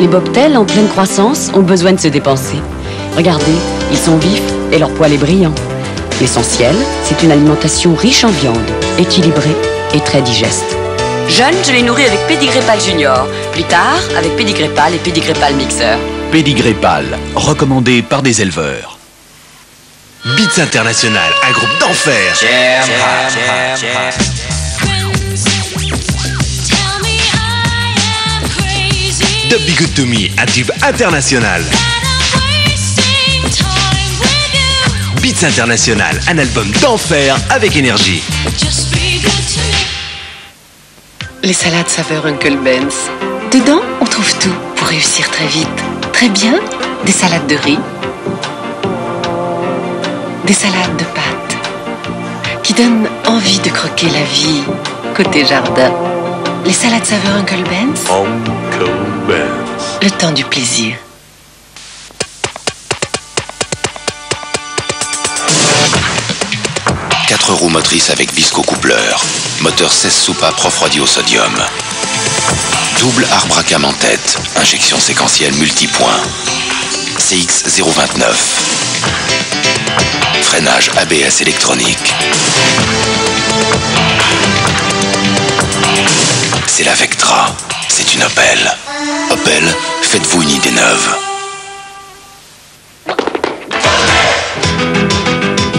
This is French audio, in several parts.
Les bobtails en pleine croissance ont besoin de se dépenser. Regardez, ils sont vifs et leur poil est brillant. L'essentiel, c'est une alimentation riche en viande, équilibrée et très digeste. Jeune, je les nourris avec Pédigrépal Junior. Plus tard, avec Pédigrépal et Pédigrépal Mixeur. Pédigrépal, recommandé par des éleveurs. Beats International, un groupe d'enfer. The Be Good To Me, un tube international. Beats International, un album d'enfer avec énergie. Les salades saveur Uncle Ben's. Dedans, on trouve tout pour réussir très vite. Très bien, des salades de riz, des salades de pâtes, qui donnent envie de croquer la vie côté jardin. Les salades saveur Uncle Ben's. Uncle Ben's. Le temps du plaisir. Quatre roues motrices avec visco-coupleur. Moteur 16 soupapes refroidi au sodium. Double arbre à cam en tête. Injection séquentielle multipoint. CX 029. Freinage ABS électronique. C'est la Vectra. C'est une Opel. Opel, faites-vous une idée neuve.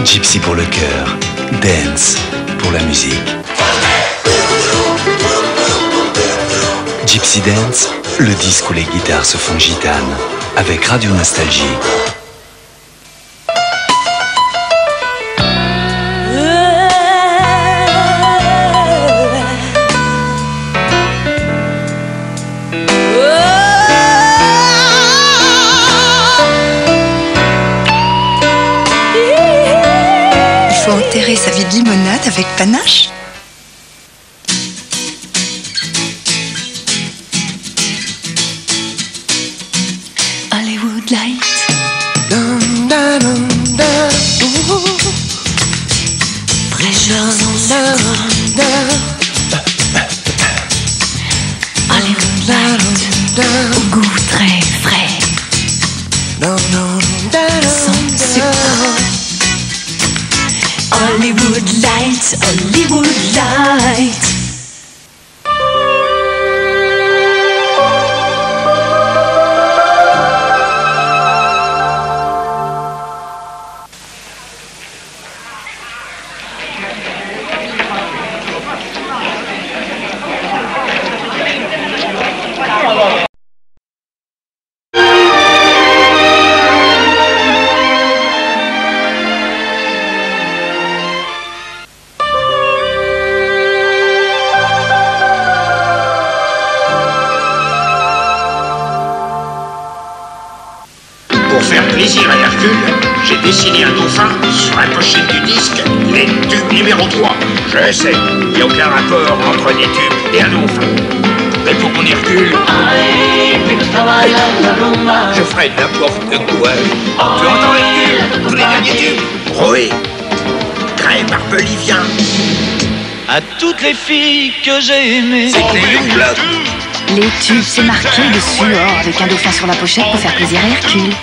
Gypsy pour le cœur, Dance pour la musique. Gypsy Dance, le disque où les guitares se font gitanes, avec Radio Nostalgie. Il faut enterrer sa vie de limonade avec panache. Hollywood Lights. Pressures Hollywood Lights. Au goût très frais. Sans sucre. Hollywood Lights, Hollywood Lights. Pour faire plaisir à Hercule, j'ai dessiné un dauphin sur la pochette du disque, les tubes numéro 3. Je sais, il n'y a aucun rapport entre des tubes et un dauphin. Mais pour mon Hercule, je ferai n'importe quoi. Tu entends Hercule? Tous les derniers tubes. Roé, crème Arpelivien. À toutes les filles que j'ai aimées. C'est les blocs. Les tubes, c'est marqué dessus, oh, avec un dauphin sur la pochette pour faire plaisir à Hercule.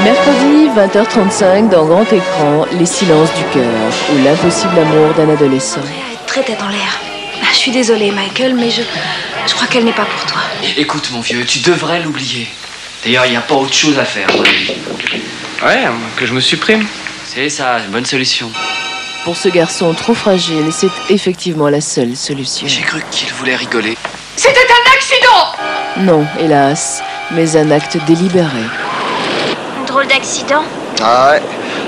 Mercredi, 20h35, dans Grand Écran, Les Silences du Cœur, ou l'impossible amour d'un adolescent. Très tête en l'air. Ah, je suis désolée, Michael, mais je crois qu'elle n'est pas pour toi. Écoute, mon vieux, tu devrais l'oublier. D'ailleurs, il n'y a pas autre chose à faire, à mon avis. Ouais, que je me supprime. C'est ça, une bonne solution. Pour ce garçon trop fragile, c'est effectivement la seule solution. J'ai cru qu'il voulait rigoler. C'était un accident! Non, hélas, mais un acte délibéré. Drôle d'accident. Ah ouais,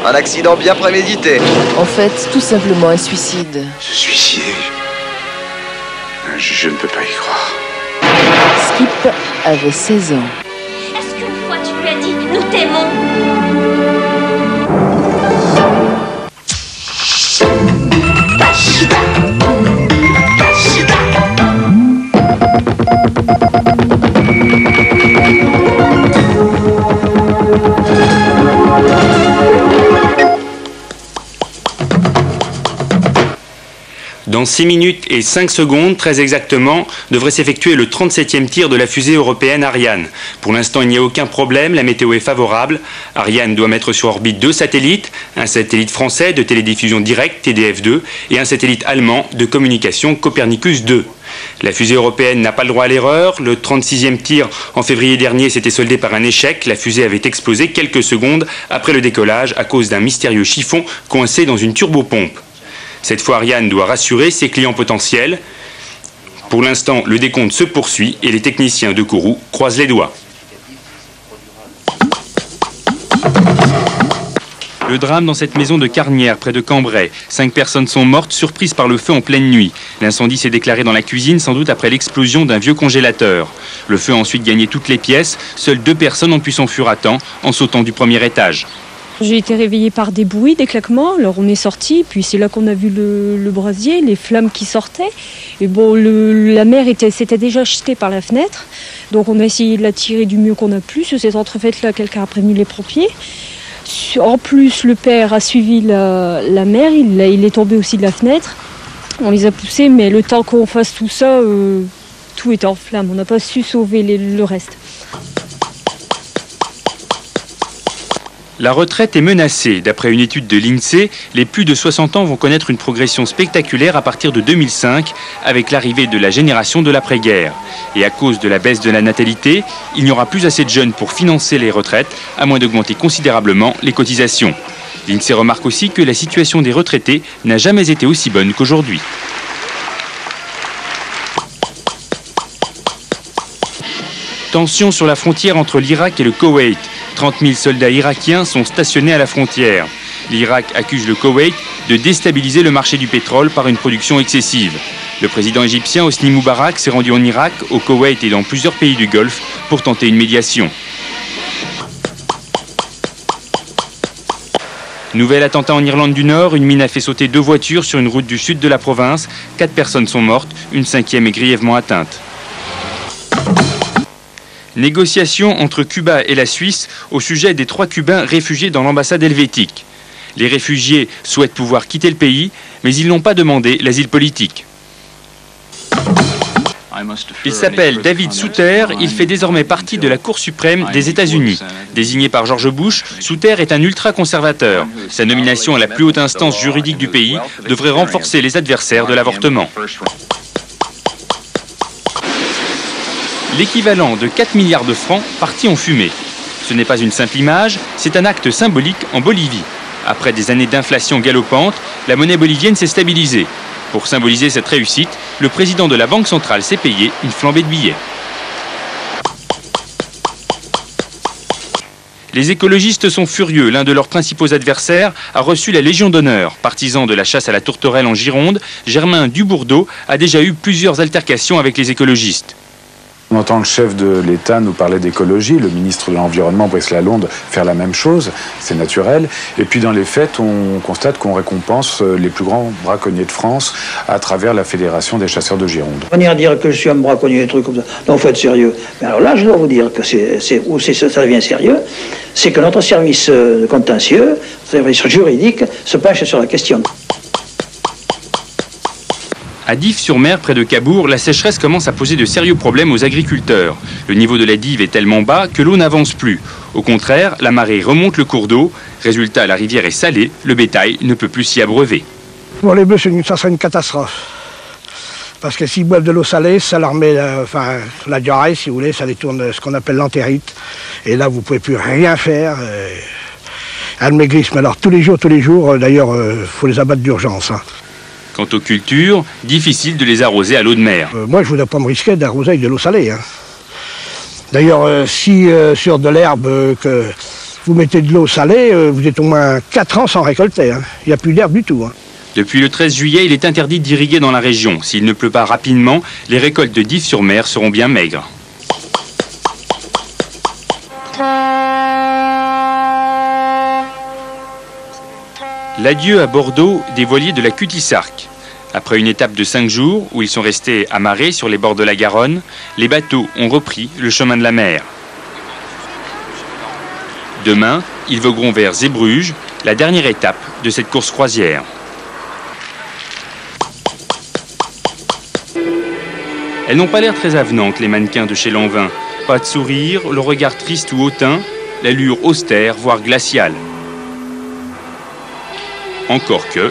un accident bien prémédité. En fait, tout simplement un suicide. Se suicider? Je ne peux pas y croire. Skip avait 16 ans. Est-ce qu'une fois tu lui as dit « Nous t'aimons » Dans 6 minutes et 5 secondes, très exactement, devrait s'effectuer le 37e tir de la fusée européenne Ariane. Pour l'instant, il n'y a aucun problème, la météo est favorable. Ariane doit mettre sur orbite 2 satellites, un satellite français de télédiffusion directe, TDF2, et un satellite allemand de communication, Copernicus 2. La fusée européenne n'a pas le droit à l'erreur. Le 36e tir en février dernier s'était soldé par un échec. La fusée avait explosé quelques secondes après le décollage à cause d'un mystérieux chiffon coincé dans une turbopompe. Cette fois, Ariane doit rassurer ses clients potentiels. Pour l'instant, le décompte se poursuit et les techniciens de Kourou croisent les doigts. Le drame dans cette maison de Carnières, près de Cambrai. 5 personnes sont mortes, surprises par le feu en pleine nuit. L'incendie s'est déclaré dans la cuisine, sans doute après l'explosion d'un vieux congélateur. Le feu a ensuite gagné toutes les pièces. Seules 2 personnes ont pu s'enfuir à temps en sautant du premier étage. J'ai été réveillée par des bruits, des claquements, alors on est sorti, puis c'est là qu'on a vu le brasier, les flammes qui sortaient. Et bon, la mère s'était déjà jetée par la fenêtre, donc on a essayé de la tirer du mieux qu'on a pu. Sur cette entrefaite-là, quelqu'un a prévenu les pompiers. En plus, le père a suivi la mère, il est tombé aussi de la fenêtre. On les a poussés, mais le temps qu'on fasse tout ça, tout était en flammes. On n'a pas su sauver le reste. La retraite est menacée. D'après une étude de l'INSEE, les plus de 60 ans vont connaître une progression spectaculaire à partir de 2005, avec l'arrivée de la génération de l'après-guerre. Et à cause de la baisse de la natalité, il n'y aura plus assez de jeunes pour financer les retraites, à moins d'augmenter considérablement les cotisations. L'INSEE remarque aussi que la situation des retraités n'a jamais été aussi bonne qu'aujourd'hui. Tension sur la frontière entre l'Irak et le Koweït. 30 000 soldats irakiens sont stationnés à la frontière. L'Irak accuse le Koweït de déstabiliser le marché du pétrole par une production excessive. Le président égyptien Hosni Moubarak s'est rendu en Irak, au Koweït et dans plusieurs pays du Golfe pour tenter une médiation. Nouvel attentat en Irlande du Nord, une mine a fait sauter 2 voitures sur une route du sud de la province. 4 personnes sont mortes, une 5e est grièvement atteinte. Négociations entre Cuba et la Suisse au sujet des 3 Cubains réfugiés dans l'ambassade helvétique. Les réfugiés souhaitent pouvoir quitter le pays, mais ils n'ont pas demandé l'asile politique. Il s'appelle David Souter, il fait désormais partie de la Cour suprême des États-Unis. Désigné par George Bush, Souter est un ultra-conservateur. Sa nomination à la plus haute instance juridique du pays devrait renforcer les adversaires de l'avortement. L'équivalent de 4 milliards de francs partis en fumée. Ce n'est pas une simple image, c'est un acte symbolique en Bolivie. Après des années d'inflation galopante, la monnaie bolivienne s'est stabilisée. Pour symboliser cette réussite, le président de la Banque centrale s'est payé une flambée de billets. Les écologistes sont furieux. L'un de leurs principaux adversaires a reçu la Légion d'honneur. Partisan de la chasse à la tourterelle en Gironde, Germain Dubourdeau a déjà eu plusieurs altercations avec les écologistes. On entend le chef de l'État nous parler d'écologie, le ministre de l'Environnement, Brice Lalonde, faire la même chose, c'est naturel. Et puis dans les faits, on constate qu'on récompense les plus grands braconniers de France à travers la Fédération des chasseurs de Gironde. Venir dire que je suis un braconnier, des trucs comme ça, non, faut être sérieux. Mais alors là, je dois vous dire que ça devient sérieux, c'est que notre service contentieux, service juridique, se penche sur la question. À Dives-sur-Mer, près de Cabourg, la sécheresse commence à poser de sérieux problèmes aux agriculteurs. Le niveau de la dive est tellement bas que l'eau n'avance plus. Au contraire, la marée remonte le cours d'eau. Résultat, la rivière est salée, le bétail ne peut plus s'y abreuver. Pour les bœufs, ça serait une catastrophe. Parce que s'ils boivent de l'eau salée, ça leur met la diarrhée, si vous voulez, ça détourne ce qu'on appelle l'entérite. Et là, vous ne pouvez plus rien faire. Un maigrisme. Alors tous les jours, d'ailleurs, faut les abattre d'urgence. Hein. Quant aux cultures, difficile de les arroser à l'eau de mer. Moi, je ne voudrais pas me risquer d'arroser avec de l'eau salée. Hein. D'ailleurs, si sur de l'herbe que vous mettez de l'eau salée, vous êtes au moins 4 ans sans récolter. Hein. Il n'y a plus d'herbe du tout. Hein. Depuis le 13 juillet, il est interdit d'irriguer dans la région. S'il ne pleut pas rapidement, les récoltes de Dives-sur-Mer seront bien maigres. L'adieu à Bordeaux des voiliers de la Cutty-Sark. Après une étape de 5 jours où ils sont restés amarrés sur les bords de la Garonne, les bateaux ont repris le chemin de la mer. Demain, ils vogueront vers Zeebrugge, la dernière étape de cette course croisière. Elles n'ont pas l'air très avenantes, les mannequins de chez Lanvin. Pas de sourire, le regard triste ou hautain, l'allure austère, voire glaciale. Encore que...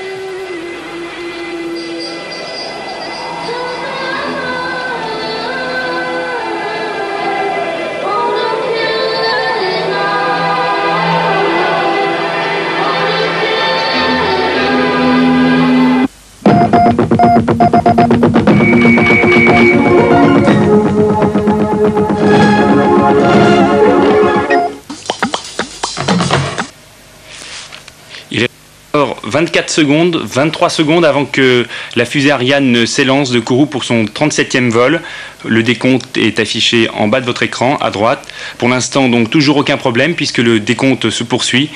Il est alors 23 secondes avant que la fusée Ariane ne s'élance de Kourou pour son 37e vol. Le décompte est affiché en bas de votre écran, à droite. Pour l'instant, donc, toujours aucun problème puisque le décompte se poursuit.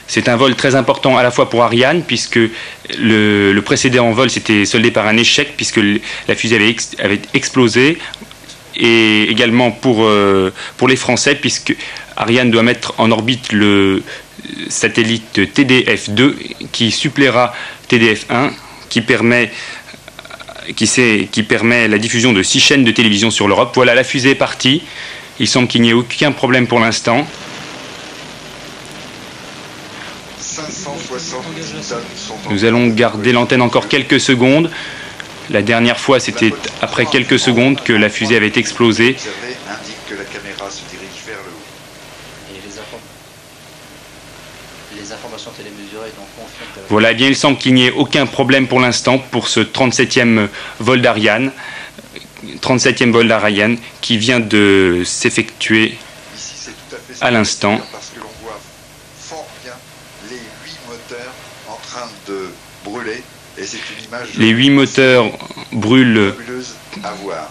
C'est un vol très important à la fois pour Ariane, puisque le précédent vol s'était soldé par un échec, puisque la fusée avait explosé, et également pour les Français, puisque Ariane doit mettre en orbite le satellite TDF-2, qui suppléera TDF-1, qui permet la diffusion de 6 chaînes de télévision sur l'Europe. Voilà, la fusée est partie. Il semble qu'il n'y ait aucun problème pour l'instant. 570 tonnes sont en... Nous allons garder l'antenne encore quelques secondes. La dernière fois, c'était après quelques secondes que la fusée avait explosé. Indique que la caméra se dirige vers le haut. Et les informations télémesurées donc confirment... Voilà, eh bien, il semble qu'il n'y ait aucun problème pour l'instant pour ce 37e vol d'Ariane. 37e vol d'Ariane qui vient de s'effectuer à l'instant. Parce que l'on voit fort bien les 8 moteurs en train de brûler. Et c'est une image... Les 8 moteurs brûlent à voir.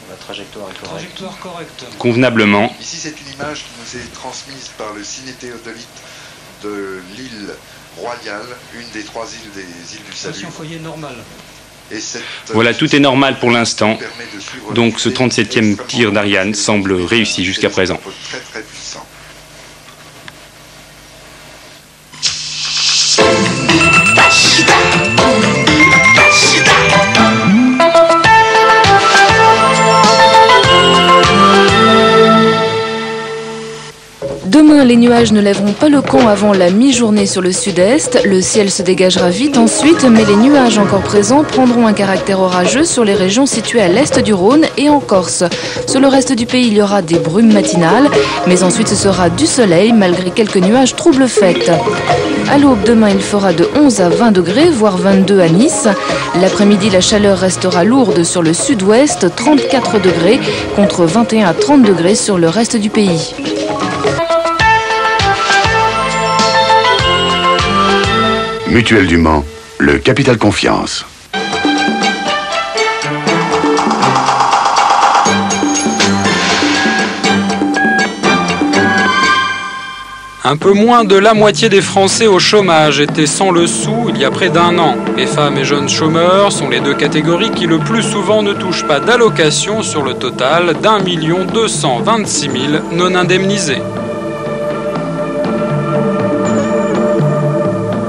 La trajectoire est correcte. Convenablement. Ici, c'est une image qui nous est transmise par le ciné-théodolite de l'île Royale, une des 3 îles des îles du Salut. Foyer normal. Et cette, voilà, tout est normal pour l'instant. Donc ce 37e tir d'Ariane semble réussi jusqu'à présent. Très très puissant. Demain, les nuages ne lèveront pas le camp avant la mi-journée sur le sud-est. Le ciel se dégagera vite ensuite, mais les nuages encore présents prendront un caractère orageux sur les régions situées à l'est du Rhône et en Corse. Sur le reste du pays, il y aura des brumes matinales, mais ensuite ce sera du soleil malgré quelques nuages trouble-fête. À l'aube, demain, il fera de 11 à 20 degrés, voire 22 à Nice. L'après-midi, la chaleur restera lourde sur le sud-ouest, 34 degrés, contre 21 à 30 degrés sur le reste du pays. Mutuelle du Mans, le capital confiance. Un peu moins de la moitié des Français au chômage étaient sans le sou il y a près d'un an. Les femmes et jeunes chômeurs sont les deux catégories qui le plus souvent ne touchent pas d'allocation sur le total d'1 226 000 non indemnisés.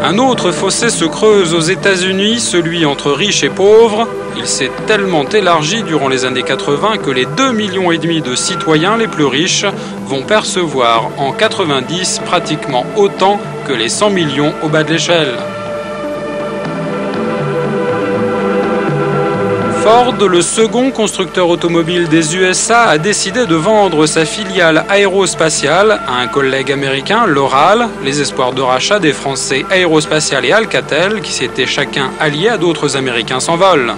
Un autre fossé se creuse aux États-Unis, celui entre riches et pauvres. Il s'est tellement élargi durant les années 80 que les 2,5 millions de citoyens les plus riches vont percevoir en 90 pratiquement autant que les 100 millions au bas de l'échelle. Ford, le second constructeur automobile des USA, a décidé de vendre sa filiale aérospatiale à un collègue américain, Loral, les espoirs de rachat des Français Aérospatial et Alcatel, qui s'étaient chacun alliés à d'autres Américains s'envolent.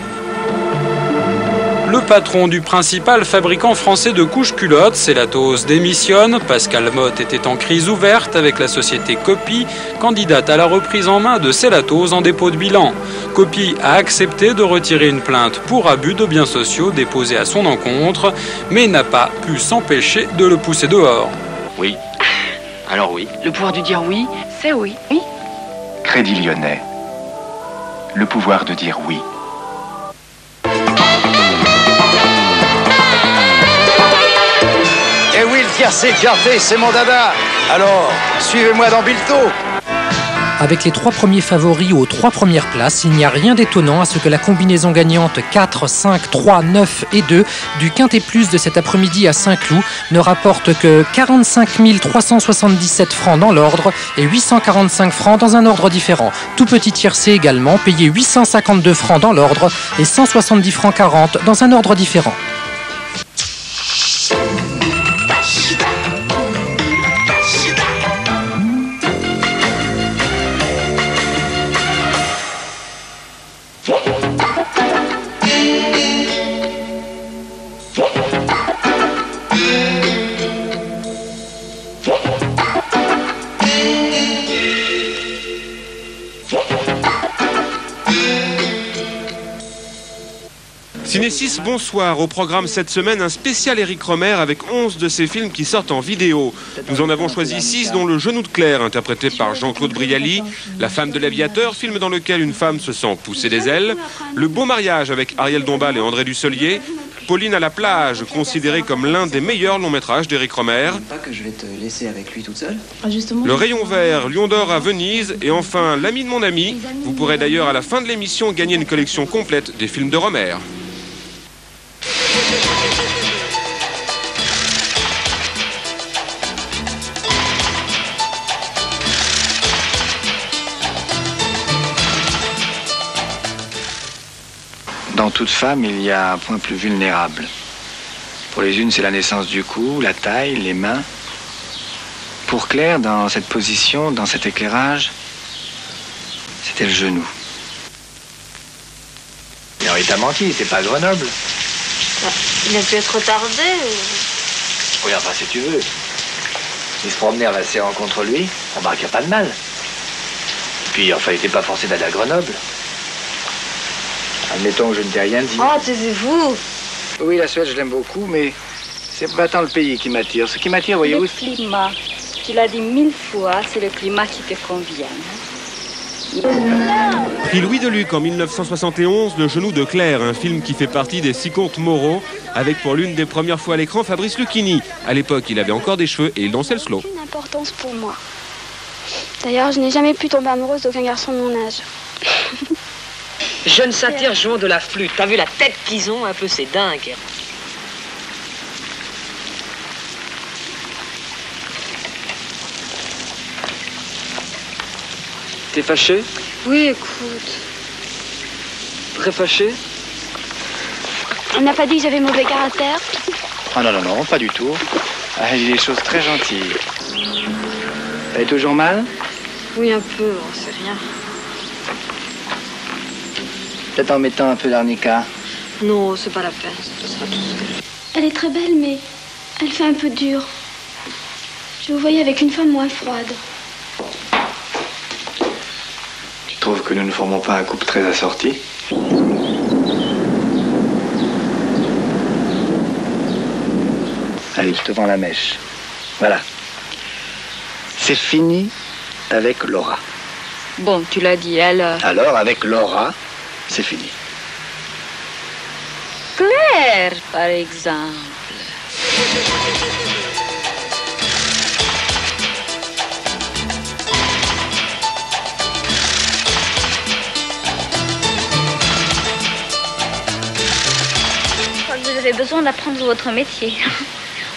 Le patron du principal fabricant français de couches-culottes, Celatos, démissionne. Pascal Motte était en crise ouverte avec la société Copy, candidate à la reprise en main de Celatos en dépôt de bilan. Copy a accepté de retirer une plainte pour abus de biens sociaux déposée à son encontre, mais n'a pas pu s'empêcher de le pousser dehors. Oui. Alors oui. Le pouvoir de dire oui, c'est oui. Oui. Crédit Lyonnais. Le pouvoir de dire oui. Eh oui, le tiercé, c'est mon dada. Alors, suivez-moi dans Bilto. Avec les 3 premiers favoris aux 3 premières places, il n'y a rien d'étonnant à ce que la combinaison gagnante 4, 5, 3, 9 et 2 du Quintet Plus de cet après-midi à Saint-Cloud ne rapporte que 45 377 francs dans l'ordre et 845 francs dans un ordre différent. Tout petit tiercé également, payé 852 francs dans l'ordre et 170 francs 40 dans un ordre différent. Ciné6, bonsoir. Au programme cette semaine, un spécial Éric Rohmer avec 11 de ses films qui sortent en vidéo. Nous en avons choisi 6, dont Le Genou de Claire, interprété par Jean-Claude Brialy, La femme de l'aviateur, film dans lequel une femme se sent pousser des ailes, Le beau mariage avec Ariel Dombal et André Dussolier, Pauline à la plage, considéré comme l'un des meilleurs longs métrages d'Éric Rohmer, Pas que je vais te laisser avec lui toute seule. Le Rayon vert, Lion d'or à Venise, et enfin L'ami de mon ami. Vous pourrez d'ailleurs à la fin de l'émission gagner une collection complète des films de Rohmer. Dans toute femme, il y a un point plus vulnérable. Pour les unes, c'est la naissance du cou, la taille, les mains. Pour Claire, dans cette position, dans cet éclairage, c'était le genou. Alors, il t'a menti, c'est pas Grenoble. Il a pu être retardé. Oui, enfin, si tu veux. Il se promenait en la serrant contre lui, on marquait pas de mal. Puis, enfin, il était pas forcé d'aller à Grenoble. Admettons que je ne t'ai rien dit. Oh, taisez-vous. Oui, la Suède, je l'aime beaucoup, mais c'est pas tant le pays qui m'attire. Ce qui m'attire, voyez-vous... Le climat. Tu l'as dit 1000 fois, c'est le climat qui te convient. Prix Louis Deluc en 1971, Le Genou de Claire, un film qui fait partie des 6 contes moraux, avec pour l'une des premières fois à l'écran Fabrice Lucchini. À l'époque, il avait encore des cheveux et il dansait le slow. Aucune importance pour moi. D'ailleurs, je n'ai jamais pu tomber amoureuse d'aucun garçon de mon âge. Jeune satyre jouant de la flûte. T'as vu la tête qu'ils ont un peu, c'est dingue. T'es fâché? Oui, écoute. Très fâché? On n'a pas dit que j'avais mauvais caractère. Ah non, non, non, pas du tout. Ah, il dit des choses très gentilles. T'as toujours mal? Oui, un peu, c'est rien. Peut-être en mettant un peu d'arnica. Non, c'est pas la peine, ce sera tout seul. Elle est très belle, mais elle fait un peu dure. Je vous voyais avec une femme moins froide. Tu trouves que nous ne formons pas un couple très assorti? Allez, je te vends la mèche. Voilà. C'est fini avec Laura. Bon, tu l'as dit, elle... Alors, avec Laura, c'est fini. Claire, par exemple. Je crois que vous avez besoin d'apprendre votre métier.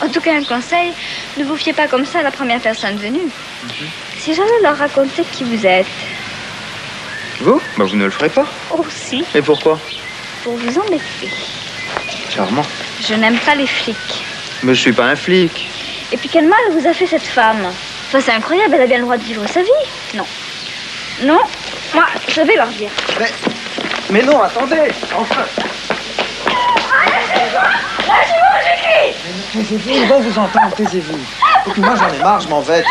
En tout cas, un conseil, ne vous fiez pas comme ça à la première personne venue. Si j'allais leur raconter qui vous êtes. Vous? Bah, vous ne le ferez pas. Oh, si. Et pourquoi? Pour vous embêter. Charmant. Je n'aime pas les flics. Mais je suis pas un flic. Et puis quel mal vous a fait cette femme? Enfin, c'est incroyable, elle a bien le droit de vivre sa vie. Non. Non, moi, je vais leur dire. Mais non, attendez. Enfin. Taisez-vous, on va vous entendre, taisez-vous. Et puis moi, j'en ai marre, je m'en vais.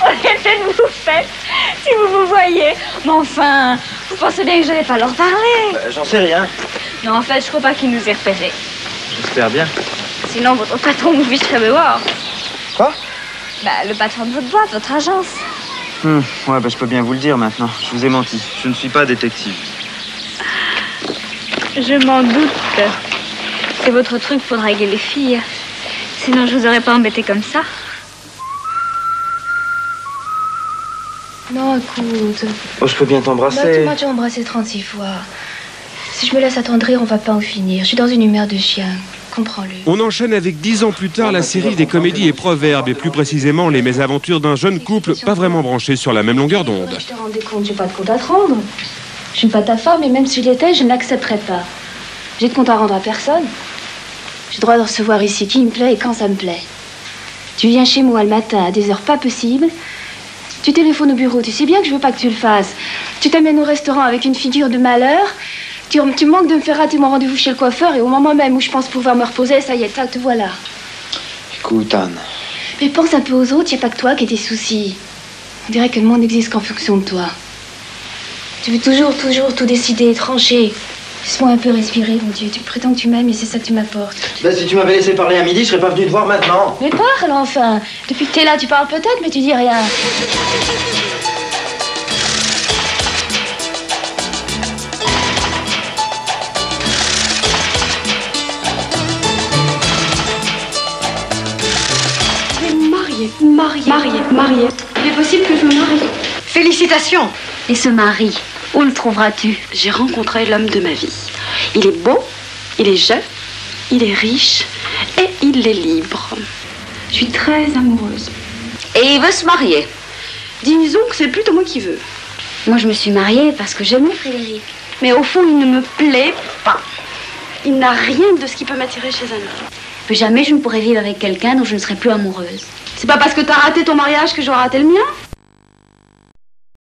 Arrêtez de vous faire, si vous vous voyez. Mais enfin, vous pensez bien que je n'allais pas leur parler? J'en sais rien. Non, en fait, je crois pas qu'ils nous aient repérés. J'espère bien. Sinon, votre patron vous ficherait dehors. Quoi? Bah, le patron de votre boîte, votre agence. Ouais, bah je peux bien vous le dire maintenant. Je vous ai menti. Je ne suis pas détective. Je m'en doute. C'est votre truc pour draguer les filles. Sinon, je vous aurais pas embêté comme ça. Non, écoute. Oh, je peux bien t'embrasser. Bah, tu m'as déjà embrassé 36 fois. Si je me laisse attendrir, on va pas en finir. Je suis dans une humeur de chien. Comprends-le. On enchaîne avec 10 ans plus tard la série des comédies et proverbes, et plus précisément les mésaventures d'un jeune couple pas vraiment branché sur la même longueur d'onde. Je te rendais compte, j'ai pas de compte à te rendre. Je suis pas ta femme, et même si je l'étais, je ne l'accepterais pas. J'ai de compte à rendre à personne. J'ai le droit de recevoir ici qui me plaît et quand ça me plaît. Tu viens chez moi le matin à des heures pas possibles. Tu téléphones au bureau, tu sais bien que je veux pas que tu le fasses. Tu t'amènes au restaurant avec une figure de malheur. Tu manques de me faire rater mon rendez-vous chez le coiffeur et au moment même où je pense pouvoir me reposer, ça y est, te voilà. Écoute, Anne. Mais pense un peu aux autres, y a pas que toi qui as des soucis. On dirait que le monde n'existe qu'en fonction de toi. Tu veux toujours tout décider, trancher. Laisse-moi un peu respirer, mon Dieu. Tu prétends que tu m'aimes et c'est ça que tu m'apportes. Ben, si tu m'avais laissé parler à midi, je serais pas venu te voir maintenant. Mais parle enfin. Depuis que t'es là, tu parles peut-être, mais tu dis rien. Mariée. Il est possible que je me marie. Félicitations. Et ce mari, où le trouveras-tu? J'ai rencontré l'homme de ma vie. Il est beau, il est jeune, il est riche et il est libre. Je suis très amoureuse. Et il veut se marier. Disons que c'est plutôt moi qui veux. Moi, je me suis mariée parce que j'aimais Frédéric. Mais au fond, il ne me plaît pas. Il n'a rien de ce qui peut m'attirer chez un homme. Plus jamais je ne pourrai vivre avec quelqu'un dont je ne serai plus amoureuse. C'est pas parce que t'as raté ton mariage que j'aurai raté le mien.